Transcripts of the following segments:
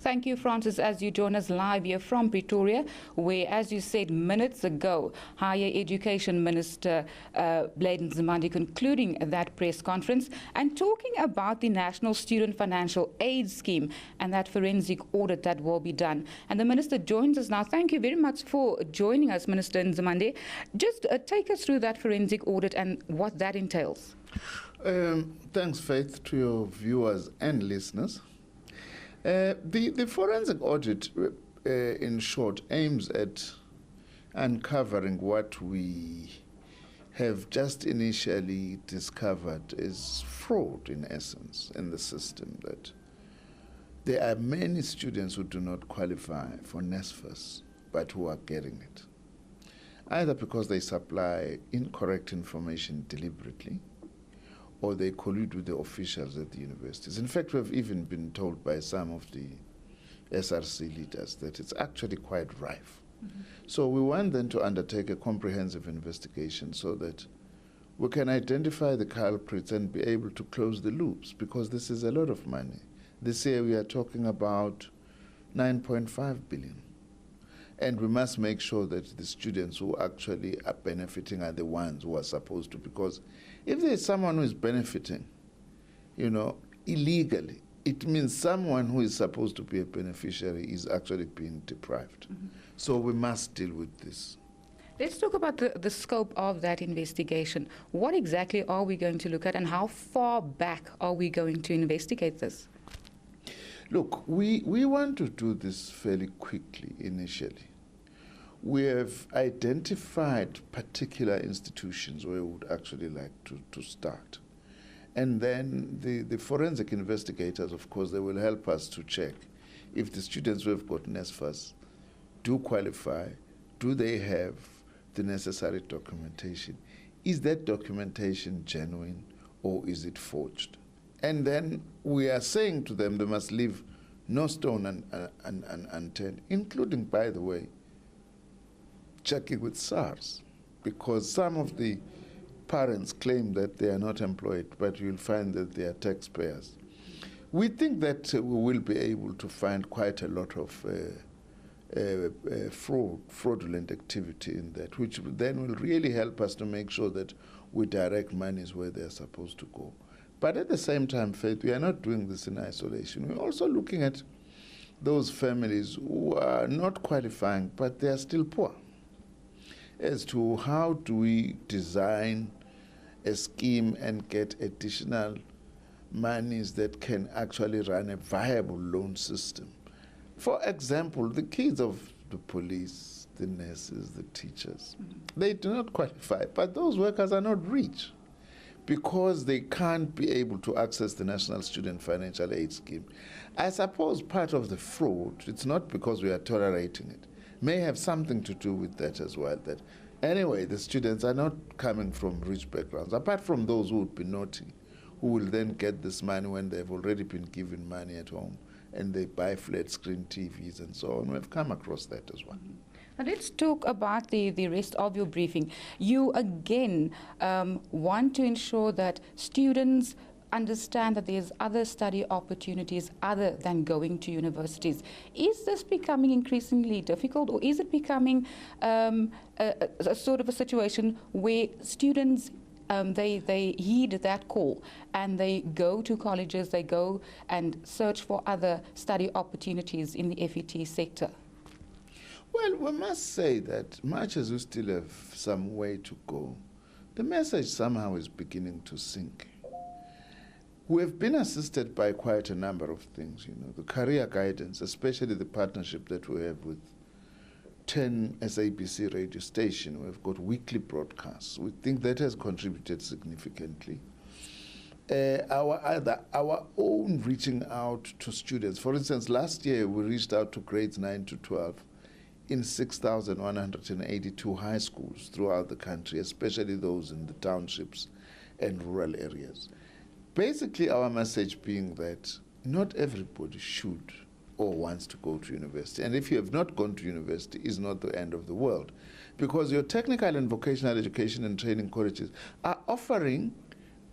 Thank you, Francis, as you join us live here from Pretoria, where, as you said minutes ago, Higher Education Minister Blade Nzimande concluding that press conference and talking about the National Student Financial Aid Scheme and that forensic audit that will be done. And the Minister joins us now. Thank you very much for joining us, Minister Nzimande. Just take us through that forensic audit and what that entails. Thanks, Faith, to your viewers and listeners. The forensic audit, in short, aims at uncovering what we have just initially discovered is fraud, in essence, in the system, that there are many students who do not qualify for NSFAS, but who are getting it, either because they supply incorrect information deliberately, or they collude with the officials at the universities. In fact, we've even been told by some of the SRC leaders that it's actually quite rife. Mm-hmm. So we want them to undertake a comprehensive investigation so that we can identify the culprits and be able to close the loops, because this is a lot of money. This year we are talking about 9.5 billion. And we must make sure that the students who actually are benefiting are the ones who are supposed to, because if there is someone who is benefiting, illegally, it means someone who is supposed to be a beneficiary is actually being deprived. Mm-hmm. So we must deal with this. Let's talk about the scope of that investigation. What exactly are we going to look at, and how far back are we going to investigate this? Look, we want to do this fairly quickly initially. We have identified particular institutions where we would actually like to start. And then the forensic investigators, of course, they will help us to check if the students who have got NSFAS do qualify, do they have the necessary documentation? Is that documentation genuine or is it forged? And then we are saying to them they must leave no stone unturned, including, by the way, checking with SARS, because some of the parents claim that they are not employed, but you'll find that they are taxpayers. We think that we will be able to find quite a lot of fraudulent activity in that, which then will really help us to make sure that we direct monies where they're supposed to go. But at the same time, Faith, we are not doing this in isolation. We're also looking at those families who are not qualifying, but they are still poor, as to how do we design a scheme and get additional monies that can actually run a viable loan system. For example, the kids of the police, the nurses, the teachers, they do not qualify, but those workers are not rich because they can't be able to access the National Student Financial Aid Scheme. I suppose part of the fraud, it's not because we are tolerating it, may have something to do with that as well, that anyway, the students are not coming from rich backgrounds, apart from those who would be naughty, who will then get this money when they've already been given money at home, and they buy flat screen TVs and so on. We've come across that as well. Now let's talk about the rest of your briefing. You again want to ensure that students understand that there's other study opportunities other than going to universities. Is this becoming increasingly difficult, or is it becoming a sort of a situation where students they heed that call and they go to colleges, they go and search for other study opportunities in the FET sector? Well, we must say that much as we still have some way to go, the message somehow is beginning to sink. We've been assisted by quite a number of things, the career guidance, especially the partnership that we have with 10 SABC radio stations. We've got weekly broadcasts. We think that has contributed significantly. Our own reaching out to students. For instance, last year we reached out to grades 9 to 12 in 6,182 high schools throughout the country, especially those in the townships and rural areas. Basically, our message being that not everybody should or wants to go to university. And if you have not gone to university, it's not the end of the world. Because your technical and vocational education and training colleges are offering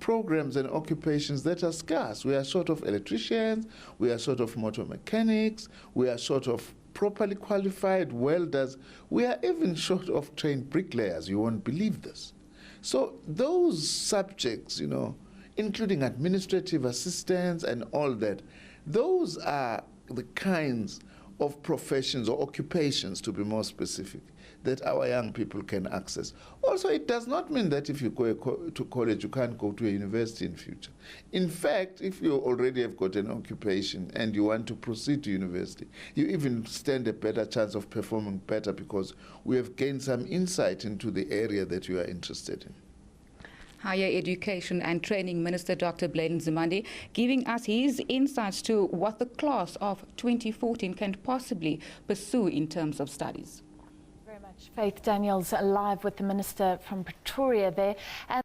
programs and occupations that are scarce. We are short of electricians, we are short of motor mechanics, we are short of properly qualified welders, we are even short of trained bricklayers. You won't believe this. So those subjects, including administrative assistants and all that, those are the kinds of professions or occupations, to be more specific, that our young people can access. Also, it does not mean that if you go to college, you can't go to a university in future. In fact, if you already have got an occupation and you want to proceed to university, you even stand a better chance of performing better because we have gained some insight into the area that you are interested in. Higher Education and Training Minister Dr. Blade Nzimande giving us his insights to what the class of 2014 can possibly pursue in terms of studies. Very much. Faith Daniels live with the Minister from Pretoria there. And